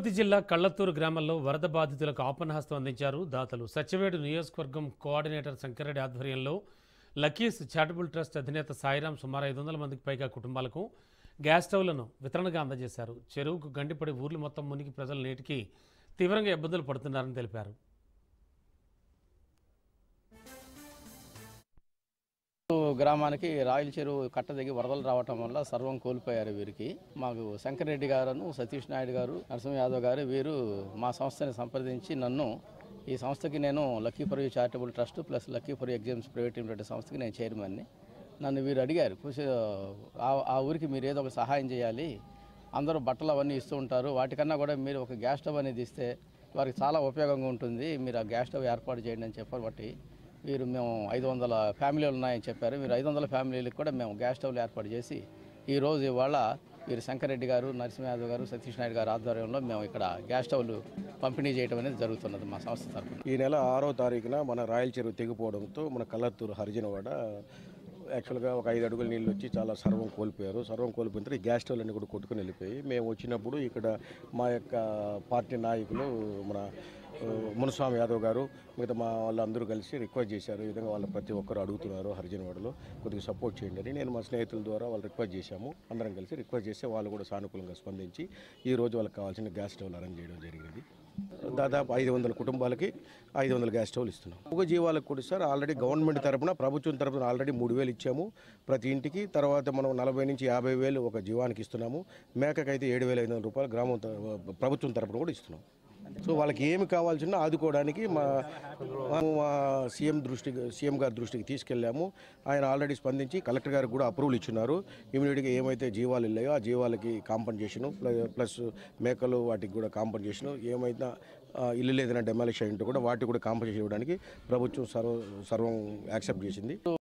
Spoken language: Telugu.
తిరుపతి జిల్లా కళ్లత్తూరు గ్రామంలో వరద బాధితులకు ఆపన్నహస్తం అందించారు దాతలు. సత్యవేడు నియోజకవర్గం కోఆర్డినేటర్ శంకర్రెడ్డి ఆధ్వర్యంలో లక్కీస్ చారిటబుల్ ట్రస్ట్ అధినేత సాయిరాం సుమారు 500 మందికి పైగా కుటుంబాలకు గ్యాస్ స్టవ్లను వితరణగా అందజేశారు. చెరువుకు గండిపడి ఊర్లు మొత్తం మునిగి ప్రజలు నేటికి తీవ్రంగా ఇబ్బందులు పడుతున్నారని తెలిపారు. గ్రామానికి రాయల చెరువు కట్ట దిగి వరదలు రావటం వల్ల సర్వం కోల్పోయారు. వీరికి మాకు శంకర్రెడ్డి గారు, సతీష్ నాయుడు గారు, నరసింహ యాదవ్ గారు వీరు మా సంస్థని సంప్రదించి నన్ను ఈ సంస్థకి నేను lucky for you charitable trust plus lucky for you exams private limited సంస్థకి నేను చైర్మన్ని. నన్ను వీరు అడిగారు, ఆ ఊరికి మీరు ఏదో ఒక సహాయం చేయాలి, అందరూ బట్టలు అవన్నీ ఇస్తూ ఉంటారు, వాటికన్నా కూడా మీరు ఒక గ్యాస్ స్టవ్ అనేది ఇస్తే వారికి చాలా ఉపయోగంగా ఉంటుంది, మీరు ఆ గ్యాస్ స్టవ్ ఏర్పాటు చేయండి అని చెప్పారు. బట్టి వీరు మేము 500 ఫ్యామిలీలు ఉన్నాయని చెప్పారు. మీరు 500 ఫ్యామిలీలకు కూడా మేము గ్యాస్ స్టవ్లు ఏర్పాటు చేసి ఈరోజు ఇవాళ వీరు శంకర్రెడ్డి గారు, నరసింహ యాదవ్ గారు, సతీష్ నాయుడు గారు ఆధ్వర్యంలో మేము ఇక్కడ గ్యాస్ స్టవ్లు పంపిణీ చేయడం అనేది జరుగుతున్నది మా సంస్థ తరఫున. ఈ నెల 6వ తారీఖున మన రాయల చెరువు తెగిపోవడంతో మన కళ్లత్తూరు హరిజనవాడ యాక్చువల్గా ఒక 5 అడుగుల నీళ్ళు వచ్చి చాలా సర్వం కోల్పోయారు. సర్వం కోల్పోయిన తర్వాత ఈ గ్యాస్ స్టవ్లన్నీ కూడా కొట్టుకుని వెళ్ళిపోయి మేము వచ్చినప్పుడు ఇక్కడ మా యొక్క పార్టీ నాయకులు మన మునుస్వామి యాదవ్ గారు మిగతా మా వాళ్ళందరూ కలిసి రిక్వెస్ట్ చేశారు. ఈ విధంగా వాళ్ళు ప్రతి ఒక్కరు అడుగుతున్నారు హరిజనవాడలో కొద్దిగా సపోర్ట్ చేయండి అని. నేను మా స్నేహితుల ద్వారా వాళ్ళు రిక్వెస్ట్ చేశాము. అందరం కలిసి రిక్వెస్ట్ చేస్తే వాళ్ళు కూడా సానుకూలంగా స్పందించి ఈరోజు వాళ్ళకి కావాల్సిన గ్యాస్ స్టవ్లు అరేంజ్ చేయడం జరిగింది. దాదాపు 500 కుటుంబాలకి 500 గ్యాస్ స్టవ్లు ఇస్తున్నాం. ఒక జీవాలకు కూడా సార్ ఆల్రెడీ గవర్నమెంట్ తరపున, ప్రభుత్వం తరపున ఆల్రెడీ 3,000 ఇచ్చాము ప్రతి ఇంటికి. తర్వాత మనం 40 నుంచి 50,000 ఒక జీవానికి ఇస్తున్నాము. మేకకైతే 7,500 రూపాయలు గ్రామం ప్రభుత్వం తరపున కూడా ఇస్తున్నాం. సో వాళ్ళకి ఏమి కావాల్సిన ఆదుకోవడానికి మా సీఎం గారి దృష్టికి తీసుకెళ్ళాము. ఆయన ఆల్రెడీ స్పందించి కలెక్టర్ గారికి కూడా అప్రూవల్ ఇచ్చున్నారు. ఇమీడియట్గా ఏమైతే జీవాలు వెళ్ళాయో ఆ జీవాలకి కాంపన్సేషను ప్లస్ మేకలు వాటికి కూడా కాంపన్సేషను, ఏమైనా ఇల్లు లేదన్నా డెమాలిష్ అయ్యింటో కూడా వాటికి కూడా కాంపన్సేషన్ ఇవ్వడానికి ప్రభుత్వం సర్వం యాక్సెప్ట్ చేసింది.